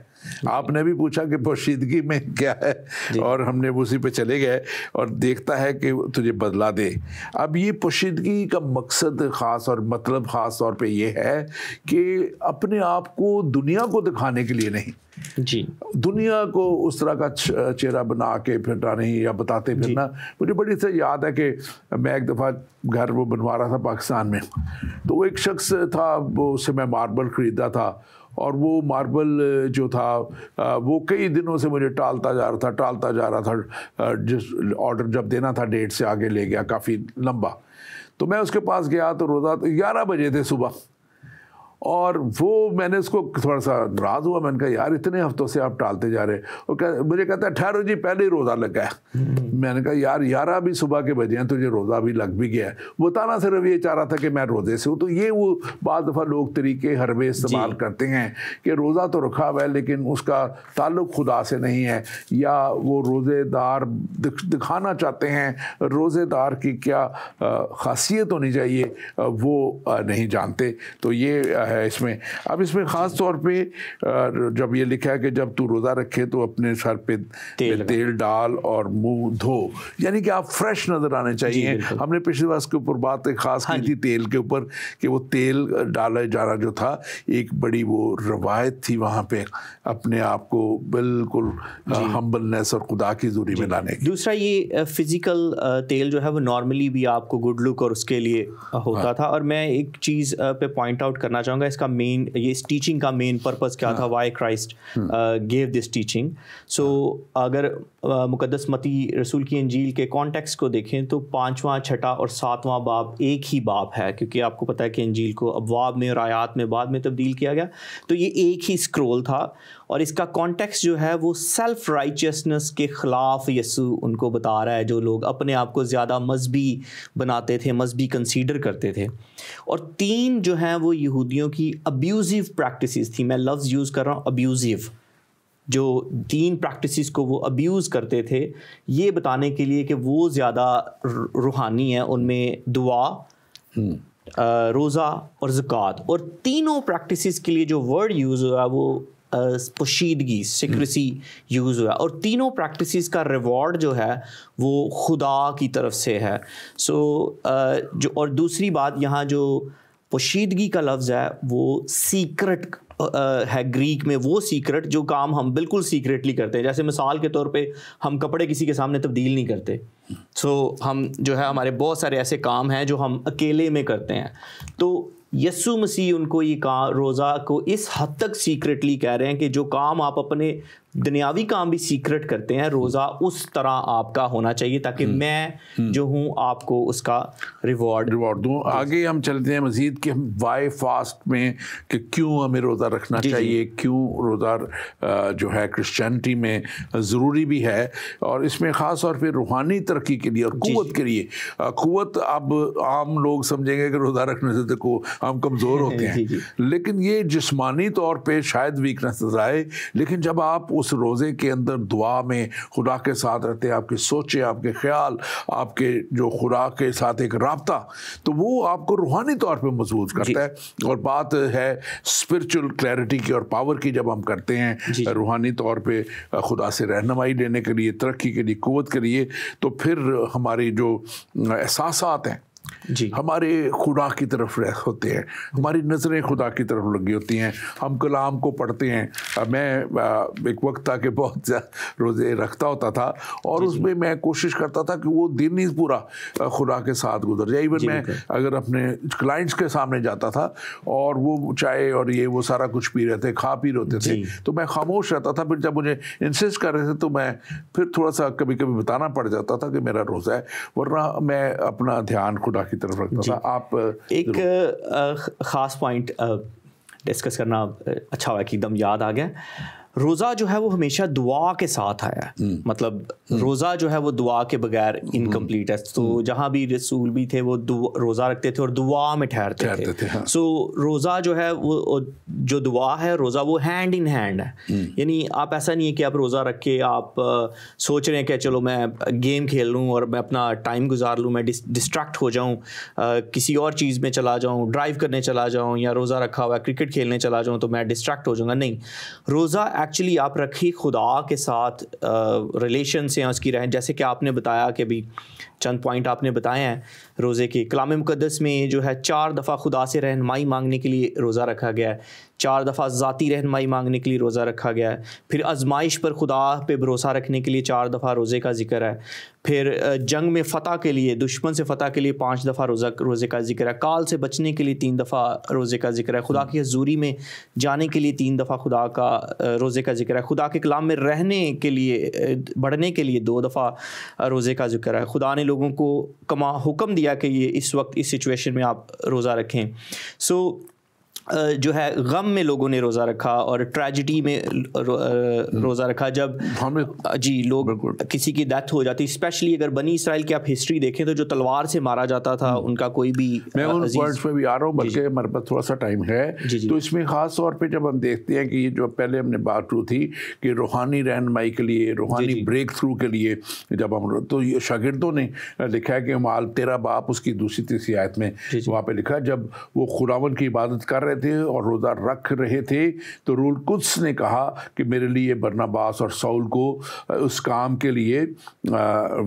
آپ نے بھی پوچھا کہ پوشیدگی میں کیا ہے اور ہم نے اسی پہ چلے گئے اور دیکھتا ہے کہ تجھے بدلا دے. اب یہ پوشیدگی کا مقصد خاص اور مطلب خاص طور پہ یہ ہے کہ اپنے آپ کو دنیا کو دکھانے کے لیے نہیں، جی دنیا کو اس طرح کا چہرہ بنا کے پھرنا نہیں یا بتاتے پھرنا. مجھے بڑی سے یاد ہے کہ میں ایک دفعہ گھر وہ بنوا رہا تھا پاکستان میں، تو وہ ایک شخص تھا، وہ اس سے میں ماربل خریدا تھا اور وہ ماربل جو تھا وہ کئی دنوں سے مجھے ٹالتا جا رہا تھا. جس آرڈر جب دینا تھا ڈیٹ سے آگے لے گیا کافی لمبا. تو میں اس کے پاس گیا تو روزہ 11 بجے تھے صبح، اور وہ میں نے اس کو تھوڑا سا ناراض ہوا. میں نے کہا یار اتنے ہفتوں سے آپ ٹالتے جا رہے. مجھے کہتا ہے ٹھہرو جی پہلے ہی روزہ لگا ہے. میں نے کہا یار 11 بھی صبح کے بجے ہیں، تجھے روزہ بھی لگ بھی گیا ہے. بتانا صرف یہ چاہ رہا تھا کہ میں روزے سے ہوں. تو یہ وہ بعض دفعہ لوگ طریقے حربے استعمال کرتے ہیں کہ روزہ تو رکھا ہوا ہے لیکن اس کا تعلق خدا سے نہیں ہے، یا وہ روزے دار دکھانا چاہتے ہیں روزے دار کی کیا خاصیت ہونی چاہیے وہ نہیں جانتے. تو یہ اس میں اب اس میں خاص طور پہ جب یہ لکھا ہے کہ جب تو روزہ رکھے تو اپنے سر پہ تیل ڈال اور منہ دھو، یعنی کہ آپ فریش نظر آنے چاہیے. ہم نے پچھلی بار اس کے اوپر بات خاص کی تھی تیل کے اوپر کہ وہ تیل ڈالا جانا جو تھا ایک بڑی وہ روایت تھی وہاں پہ اپنے آپ کو بالکل ہمبلنس اور خدا کی حضوری میں لانے کی. دوسرا یہ فزیکل تیل جو ہے وہ نارملی بھی آپ کو گڈ لک اور اس کے لیے ہوتا تھا. اور میں ایک چیز پہ پوائنٹ آؤٹ کرنا چاہوں گا، اس کا مین یہ اس ٹیچنگ کا مین پرپز کیا تھا، Y Christ give this teaching. سو اگر مقدس متی رسول کی انجیل کے کانٹیکسٹ کو دیکھیں تو 5واں 6واں اور 7واں باب ایک ہی باب ہے، کیونکہ آپ کو پتہ ہے کہ انجیل کو ابواب میں اور آیات میں بعد میں تبدیل کیا گیا. تو یہ ایک ہی اسکرول تھا اور اس کا کانٹیکسٹ جو ہے وہ سیلف رائچسنس کے خلاف یسوع ان کو بتا رہا ہے، جو لوگ اپنے آپ کو زیادہ مذہبی بناتے تھے، مذہبی کنسیڈر کرتے تھے. اور 3 جو ہیں وہ یہودیوں کی ابیوزیو پریکٹسز تھی. میں لفظ یوز کر رہا ہوں ابیوزیو. جو 3 پریکٹسز کو وہ ابیوز کرتے تھے یہ بتانے کے لیے کہ وہ زیادہ روحانی ہیں. ان میں دعا، روزہ اور زکوٰۃ. اور تینوں پریکٹسز کے لیے جو ورڈ یوز ہوا وہ پوشیدگی، سیکریسی یوز ہوا. اور تینوں پریکٹسز کا ریوارڈ جو ہے وہ خدا کی طرف سے ہے. سو جو اور دوسری بات یہاں جو پوشیدگی کا لفظ ہے وہ سیکرٹ ہے گریک میں، وہ سیکرٹ جو کام ہم بالکل سیکریٹلی کرتے ہیں. جیسے مثال کے طور پہ ہم کپڑے کسی کے سامنے تبدیل نہیں کرتے. سو ہم جو ہے ہمارے بہت سارے ایسے کام ہیں جو ہم اکیلے میں کرتے ہیں. تو یسوع مسیح ان کو یہ روزہ کو اس حد تک سیکرٹلی کہہ رہے ہیں کہ جو کام آپ اپنے دنیاوی کام بھی سیکرٹ کرتے ہیں، روزہ اس طرح آپ کا ہونا چاہیے تاکہ میں جو ہوں آپ کو اس کا ریوارڈ دوں. آگے ہم چلتے ہیں مزید کہ ہم وائی فاسٹ میں کہ کیوں ہمیں روزہ رکھنا چاہیے، کیوں روزہ جو ہے کرسچینٹی میں ضروری بھی ہے، اور اس میں خاص طور پہ روحانی ترقی کے لیے اور قوت کے لیے. قوت اب عام لوگ سمجھیں گے کہ روزہ رکھنے سے دیکھو ہم کمزور ہوتے ہیں، لیکن یہ جسمانی طور پہ شاید ویکنس نظر آئے، لیکن جب آپ اس روزے کے اندر دعا میں خدا کے ساتھ رہتے ہیں، آپ کی سوچیں، آپ کے خیال، آپ کے جو خدا کے ساتھ ایک رابطہ، تو وہ آپ کو روحانی طور پہ مضبوط کرتا ہے. اور بات ہے اسپرچل کلیئرٹی کی اور پاور کی. جب ہم کرتے ہیں روحانی طور پہ خدا سے رہنمائی لینے کے لیے، ترقی کے لیے، قوت کے لیے، تو پھر ہماری جو احساسات ہیں ہمارے خدا کی طرف ہوتے ہیں، ہماری نظریں خدا کی طرف لگی ہوتی ہیں، ہم کلام کو پڑھتے ہیں. میں ایک وقت تھا کہ بہت روزے رکھتا ہوتا تھا اور اس میں میں کوشش کرتا تھا کہ وہ دن ہی پورا خدا کے ساتھ گزر جائے. ایون میں اگر اپنے کلائنٹس کے سامنے جاتا تھا اور وہ چائے اور یہ وہ سارا کچھ پی رہے تھے، کھا پی رہتے تھے، تو میں خاموش رہتا تھا. پھر جب مجھے انسسٹ کر رہے تھے تو میں پھر تھوڑا سا کبھی کبھی بتانا پڑ جاتا تھا کہ میرا روزہ ہے، ورنہ میں اپنا دھیان خدا کی طرف رکھتا تھا. آپ ایک خاص پوائنٹ ڈسکس کرنا اچھا ہوا کہ ایک دم یاد آ گیا. روزہ جو ہے وہ ہمیشہ دعا کے ساتھ آیا ہے, مطلب روزہ جو ہے وہ دعا کے بغیر انکمپلیٹ ہے. تو جہاں بھی رسول بھی تھے وہ روزہ رکھتے تھے اور دعا میں ٹھہرتے تھے. سو روزہ جو ہے وہ جو دعا ہے روزہ وہ ہینڈ ان ہینڈ ہے. یعنی آپ ایسا نہیں ہے کہ آپ روزہ رکھ کے آپ سوچ رہے ہیں کہ چلو میں گیم کھیل لوں اور میں اپنا ٹائم گزار لوں, میں ڈسٹریکٹ ہو جاؤں, کسی اور چیز میں چلا جاؤں, ڈرائیو کرنے چلا جاؤں, یا روزہ رکھا ہوا ہے کرکٹ کھیلنے چلا جاؤں تو میں ڈسٹریکٹ ہو جاؤں گا. نہیں, روزہ ایکچولی آپ رکھی خدا کے ساتھ ریلیشن سے اس کی رہیں. جیسے کہ آپ نے بتایا کہ بھی چند پوائنٹ آپ نے بتائے ہیں روزے کے. کلام مقدس میں جو ہے 4 دفعہ خدا سے رہنمائی مانگنے کے لیے روزہ رکھا گیا ہے, 4 دفعہ ذاتی رہنمائی مانگنے کے لیے روزہ رکھا گیا ہے. پھر آزمائش پر خدا پہ بھروسہ رکھنے کے لیے 4 دفعہ روزے کا ذکر ہے. پھر جنگ میں فتح کے لیے, دشمن سے فتح کے لیے 5 دفعہ روزے کا ذکر ہے. کال سے بچنے کے لیے 3 دفعہ روزے کا ذکر ہے. خدا کی حضوری میں جانے کے لیے 3 دفعہ خدا کا روزے کا ذکر ہے. خدا کے کلام میں رہنے کے لیے, بڑھنے کے لیے 2 دفعہ روزے کا ذکر ہے. خدا نے لوگوں کو حکم دیا کہ یہ اس وقت اس سچویشن میں آپ روزہ رکھیں. سو جو ہے غم میں لوگوں نے روزہ رکھا اور ٹریجڈی میں روزہ رکھا. جب جی لوگ کسی کی ڈیتھ ہو جاتی, اسپیشلی اگر بنی اسرائیل کی آپ ہسٹری دیکھیں تو جو تلوار سے مارا جاتا تھا ان کا کوئی بھی, میں ان پوائنٹس پہ بھی آ رہا ہوں بلکہ ہمارے پاس تھوڑا سا ٹائم ہے. تو اس میں خاص طور پہ جب ہم دیکھتے ہیں کہ یہ جو پہلے ہم نے بات کی تھی کہ روحانی رہنمائی کے لیے, روحانی بریک تھرو کے لیے جب ہم, تو یہ شاگردوں نے لکھا ہے کہ مال تیرا باپ اس کی 2-3 آیت میں وہاں پہ لکھا, جب وہ خداوند کی عبادت کر رہے تھے اور روزہ رکھ رہے تھے تو روح القدس نے کہا کہ میرے لیے برناباس اور سول کو اس کام کے لیے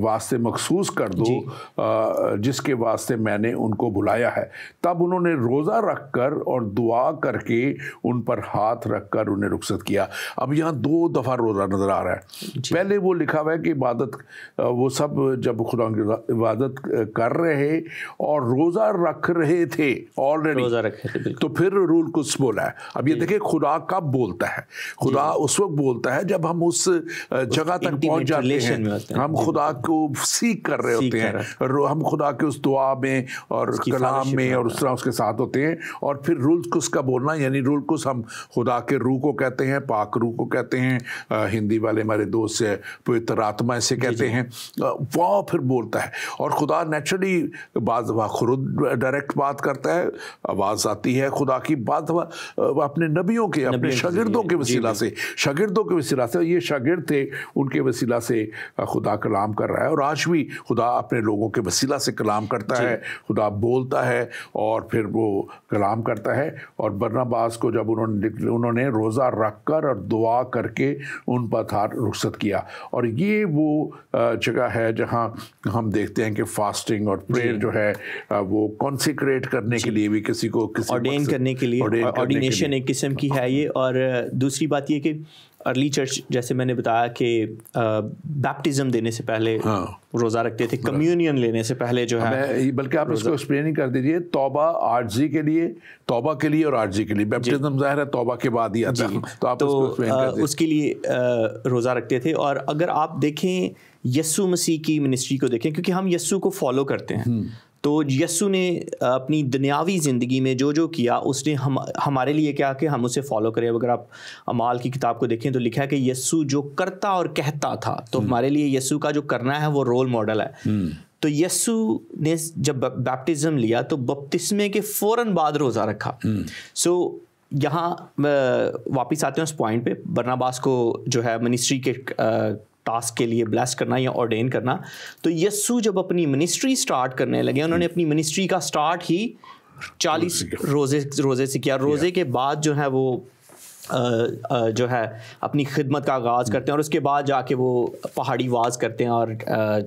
واسطے مخصوص کر دو جس کے واسطے میں نے ان کو بلایا ہے. تب انہوں نے روزہ رکھ کر اور دعا کر کے ان پر ہاتھ رکھ کر انہیں رخصت کیا. اب یہاں 2 دفعہ روزہ نظر آ رہا ہے. پہلے وہ لکھا ہوا ہے کہ عبادت, وہ سب جب خدا کی عبادت کر رہے اور روزہ رکھ رہے تھے آلریڈی, تو پھر رول کچھ بولا ہے. اب یہ دیکھیں خدا کب بولتا ہے, خدا اس وقت بولتا ہے جب ہم اس جگہ تک پہنچ جاتے ہیں, ہم خدا کو سیکھ کر رہے ہوتے ہیں, ہم خدا کے اس دعا میں اور کلام میں اور اس طرح اس کے ساتھ ہوتے ہیں. اور پھر رول کس کا بولنا, یعنی رول کس ہم خدا کے روح کو کہتے ہیں, پاک روح کو کہتے ہیں, ہندی والے ہمارے دوست سے پوتر آتما اسے کہتے ہیں, وہ پھر بولتا ہے. اور خدا نیچرلی بعض دفعہ خود ڈائریکٹ بات کرتا ہے, آواز آتی ہے خدا کی, بات اپنے نبیوں کے, اپنے شاگردوں کے وسیلہ سے, یہ شاگرد تھے ان کے وسیلہ سے خدا کلام کر رہا ہے. اور آج بھی خدا اپنے لوگوں کے وسیلہ سے کلام کرتا ہے, خدا بولتا ہے اور پھر وہ کلام کرتا ہے. اور برناباس کو جب انہوں نے روزہ رکھ کر اور دعا کر کے ان پر رخصت کیا. اور یہ وہ جگہ ہے جہاں ہم دیکھتے ہیں کہ فاسٹنگ اور پریئر جو ہے وہ کانسیکریٹ کرنے کے لیے بھی کسی کو آرڈین کرنے کے لیے, آرڈینیشن ایک قسم کی ہے یہ. اور دوسری بات یہ کہ ارلی چرچ جیسے میں نے بتایا کہ بیپٹزم دینے سے پہلے روزہ رکھتے تھے, کمیونین لینے سے پہلے جو ہے, بلکہ آپ اس کو ایکسپلین ہی کر دیجئے. توبہ عاجزی کے لیے, توبہ کے لیے اور عاجزی کے لیے. بیپٹزم ظاہر ہے توبہ کے بعد ہی آتا ہے, تو آپ اس کے لیے روزہ رکھتے تھے. اور اگر آپ دیکھیں یسوع مسیح کی منسٹری کو دیکھیں, کیونکہ ہم یسوع کو فالو کرتے ہیں, تو یسوع نے اپنی دنیاوی زندگی میں جو کیا اس نے ہمارے لیے کیا کہ ہم اسے فالو کریں. اگر آپ اعمال کی کتاب کو دیکھیں تو لکھا ہے کہ یسوع جو کرتا اور کہتا تھا, تو ہمارے لیے یسوع کا جو کرنا ہے وہ رول ماڈل ہے. تو یسوع نے جب بیپٹزم لیا تو بپتسمے کے فوراً بعد روزہ رکھا. سو یہاں واپس آتے ہیں اس پوائنٹ پہ, برناباس کو جو ہے منسٹری کے ٹاسک کے لیے بلیس کرنا یا آرڈین کرنا. تو یسوع جب اپنی منسٹری سٹارٹ کرنے لگے, انہوں نے اپنی منسٹری کا سٹارٹ ہی 40 روزے سے کیا. روزے کے بعد جو ہے وہ جو ہے اپنی خدمت کا آغاز کرتے ہیں, اور اس کے بعد جا کے وہ پہاڑی واز کرتے ہیں اور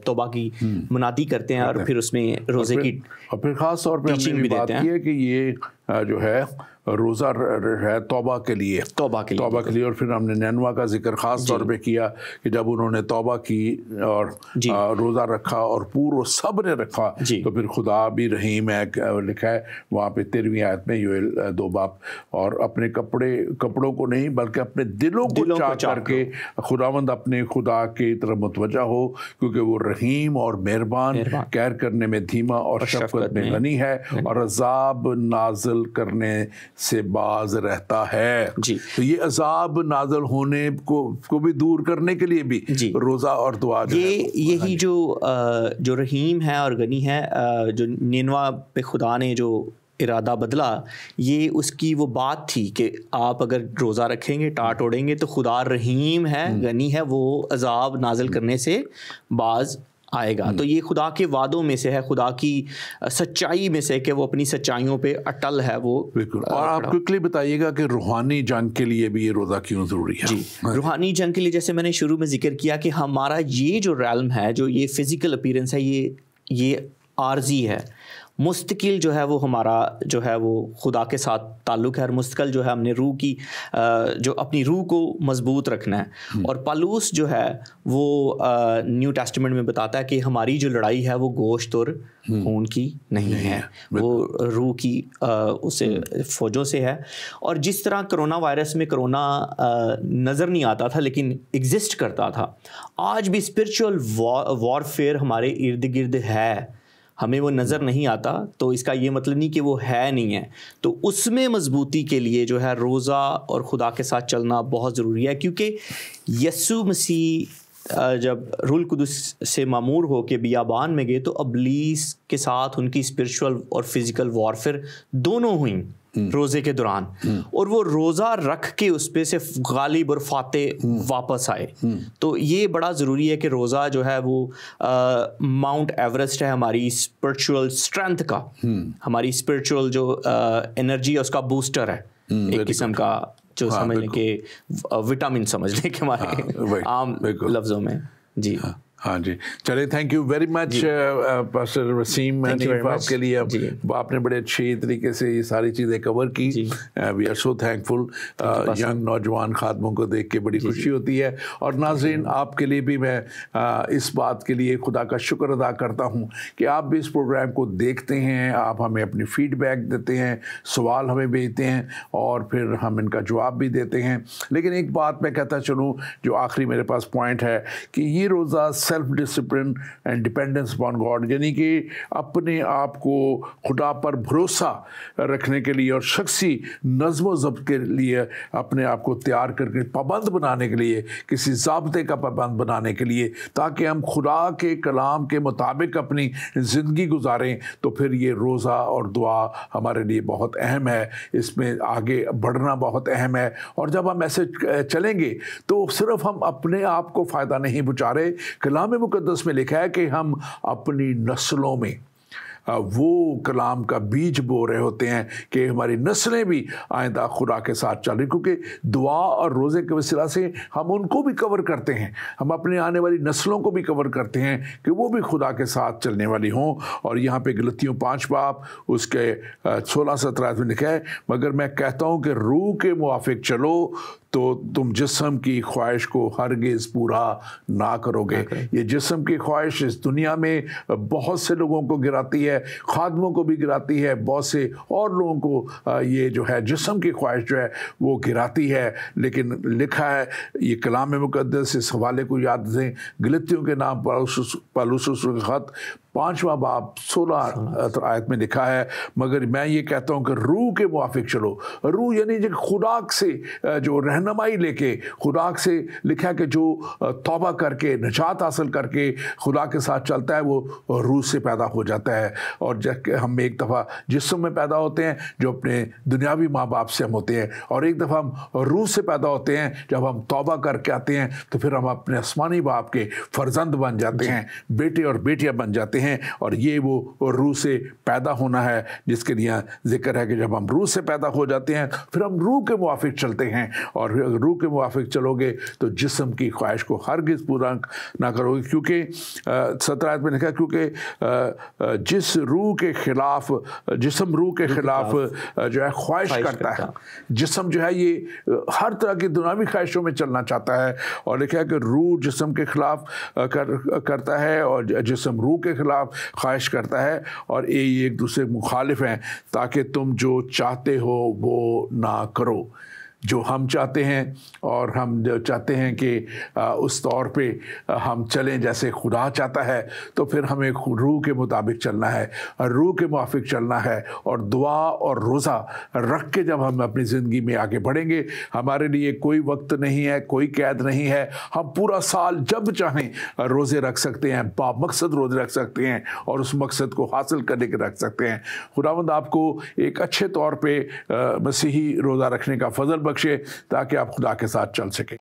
توبہ کی منادی کرتے ہیں, اور پھر اس میں روزے کی اور پھر خاص طور پہ ہم نے بات کی ہے کہ یہ جو ہے روزہ ہے توبہ کے لیے, توبہ کے لیے. اور پھر ہم نے نینوا کا ذکر خاص طور پہ کیا کہ جب انہوں نے توبہ کی اور روزہ رکھا اور پورا صبر رکھا, تو پھر خدا بھی رحیم ہے, لکھا ہے وہاں پہ 13ویں آیت میں یوئیل 2 باب. اور اپنے کپڑوں کو نہیں بلکہ اپنے دلوں کو چاک کر کے خداوند اپنے خدا کی طرف متوجہ ہو, کیونکہ وہ رحیم اور مہربان, کہر کرنے میں دھیما اور شفقت میں غنی ہے, اور عذاب نازل نازل کرنے سے باز رہتا ہے. جی. تو یہ عذاب نازل ہونے کو بھی دور کرنے کے لیے بھی روزہ اور دعا یہی جو رحیم ہے اور غنی ہے, جو نینوا پہ خدا نے جو ارادہ بدلا, یہ اس کی وہ بات تھی کہ آپ اگر روزہ رکھیں گے, ٹاٹ اوڑیں گے, تو خدا رحیم ہے, غنی ہے, وہ عذاب نازل کرنے سے باز آئے گا. تو یہ خدا کے وعدوں میں سے ہے, خدا کی سچائی میں سے کہ وہ اپنی سچائیوں پہ اٹل ہے وہ. بالکل. اور آپ کوئکلی بتائیے گا کہ روحانی جنگ کے لیے بھی یہ روزہ کیوں ضروری ہے؟ جی, روحانی جنگ کے لیے جیسے میں نے شروع میں ذکر کیا کہ ہمارا یہ جو ریلم ہے, جو یہ فزیکل اپیرنس ہے, یہ عارضی ہے. مستقل جو ہے وہ ہمارا جو ہے وہ خدا کے ساتھ تعلق ہے, اور مستقل جو ہے ہم نے روح کی جو اپنی روح کو مضبوط رکھنا ہے. اور پالوس جو ہے وہ نیو ٹیسٹمنٹ میں بتاتا ہے کہ ہماری جو لڑائی ہے وہ گوشت اور خون کی نہیں ہے, وہ روح کی اسے فوجوں سے ہے. اور جس طرح کرونا وائرس میں کرونا نظر نہیں آتا تھا لیکن ایگزسٹ کرتا تھا, آج بھی اسپرچول وارفیئر ہمارے ارد گرد ہے, ہمیں وہ نظر نہیں آتا, تو اس کا یہ مطلب نہیں کہ وہ ہے نہیں ہے. تو اس میں مضبوطی کے لیے جو ہے روزہ اور خدا کے ساتھ چلنا بہت ضروری ہے, کیونکہ یسوع مسیح جب روح القدس سے معمور ہو کے بیابان میں گئے تو ابلیس کے ساتھ ان کی اسپرچول اور فزیکل وارفیئر دونوں ہوئیں روزے کے دوران, اور وہ روزہ رکھ کے اس پہ سے غالب اور فاتح واپس آئے. تو یہ بڑا ضروری ہے کہ روزہ جو ہے وہ ماؤنٹ ایوریسٹ ہے ہماری اسپرچول اسٹرینتھ کا, ہماری اسپرچول جو انرجی ہے اس کا بوسٹر ہے, ایک قسم کا جو سمجھ لیں کہ وٹامن سمجھ لیں کہ ہمارے عام لفظوں میں. جی ہاں جی, چلے thank you very much pastor Waseem Hanif, آپ کے لیے آپ نے بڑے اچھی طریقے سے یہ ساری چیزیں کور کی. وی آر سو تھینک فل. ینگ نوجوان خادموں کو دیکھ کے بڑی خوشی ہوتی ہے. اور ناظرین, آپ کے لیے بھی میں اس بات کے لیے خدا کا شکر ادا کرتا ہوں کہ آپ بھی اس پروگرام کو دیکھتے ہیں, آپ ہمیں اپنی فیڈ بیک دیتے ہیں, سوال ہمیں بھیجتے ہیں اور پھر ہم ان کا جواب بھی دیتے ہیں. لیکن ایک بات میں کہتا چلوں جو آخری میرے پاس پوائنٹ ہے کہ یہ روزہ self discipline and dependence upon God, یعنی کہ اپنے آپ کو خدا پر بھروسہ رکھنے کے لیے اور شخصی نظم و ضبط کے لیے اپنے آپ کو تیار کر کے پابند بنانے کے لیے, کسی ضابطے کا پابند بنانے کے لیے, تاکہ ہم خدا کے کلام کے مطابق اپنی زندگی گزاریں. تو پھر یہ روزہ اور دعا ہمارے لیے بہت اہم ہے, اس میں آگے بڑھنا بہت اہم ہے. اور جب ہم ایسے چلیں گے تو صرف ہم اپنے آپ کو فائدہ نہیں پہنچا رہے, کلام مقدس میں لکھا ہے کہ ہم اپنی نسلوں میں وہ کلام کا بیج بو رہے ہوتے ہیں کہ ہماری نسلیں بھی آئندہ خدا کے ساتھ چل رہی, کیونکہ دعا اور روزے کے وسیلہ سے ہم ان کو بھی کور کرتے ہیں, ہم اپنے آنے والی نسلوں کو بھی کور کرتے ہیں کہ وہ بھی خدا کے ساتھ چلنے والی ہوں. اور یہاں پہ غلطیوں 5 باب اس کے 16-17 میں لکھا ہے, مگر میں کہتا ہوں کہ روح کے موافق چلو تو تم جسم کی خواہش کو ہرگز پورا نہ کرو گے. یہ جسم کی خواہش اس دنیا میں بہت سے لوگوں کو گراتی ہے, خادموں کو بھی گراتی ہے, بہت سے اور لوگوں کو یہ جو ہے جسم کی خواہش جو ہے وہ گراتی ہے. لیکن لکھا ہے یہ کلام مقدس, اس حوالے کو یاد دیں, غلطیوں کے نام پالوس کا خط 5واں باب 16 آیت میں لکھا ہے, مگر میں یہ کہتا ہوں کہ روح کے موافق چلو. روح یعنی خدا سے جو رہنمائی لے کے, خدا سے لکھا کہ جو توبہ کر کے نجات حاصل کر کے خدا کے ساتھ چلتا ہے وہ روح سے پیدا ہو جاتا ہے. اور جب ہم ایک دفعہ جسم میں پیدا ہوتے ہیں جو اپنے دنیاوی ماں باپ سے ہم ہوتے ہیں, اور ایک دفعہ ہم روح سے پیدا ہوتے ہیں جب ہم توبہ کر کے آتے ہیں, تو پھر ہم اپنے آسمانی باپ کے فرزند بن جاتے ہیں, بیٹے اور بیٹیاں بن جاتے ہیں. اور یہ وہ روح سے پیدا ہونا ہے جس کے لیے ذکر ہے کہ جب ہم روح سے پیدا ہو جاتے ہیں پھر ہم روح کے موافق چلتے ہیں. اور روح کے موافق چلو گے تو جسم کی خواہش کو ہرگز پورا نہ کرو گے, کیونکہ 17 آیت میں لکھا, کیونکہ جسم روح کے خلاف جو ہے خواہش کرتا ہے. جسم جو ہے یہ ہر طرح کی دنیاوی خواہشوں میں چلنا چاہتا ہے, اور لکھا ہے کہ روح جسم کے خلاف کرتا ہے اور جسم روح کے خلاف خواہش کرتا ہے, اور یہ ایک دوسرے مخالف ہیں تاکہ تم جو چاہتے ہو وہ نہ کرو. جو ہم چاہتے ہیں، اور ہم جو چاہتے ہیں کہ اس طور پہ ہم چلیں جیسے خدا چاہتا ہے، تو پھر ہمیں روح کے مطابق چلنا ہے، روح کے موافق چلنا ہے، اور دعا اور روزہ رکھ کے جب ہم اپنی زندگی میں آگے بڑھیں گے، ہمارے لیے کوئی وقت نہیں ہے، کوئی قید نہیں ہے، ہم پورا سال جب چاہیں روزے رکھ سکتے ہیں، با مقصد روزے رکھ سکتے ہیں، اور اس مقصد کو حاصل کرنے کے رکھ سکتے ہیں۔ خداوند آپ کو ایک اچھے طور پہ مسیحی روزہ رکھنے کا فضل بخشے تاکہ آپ خدا کے ساتھ چل سکیں۔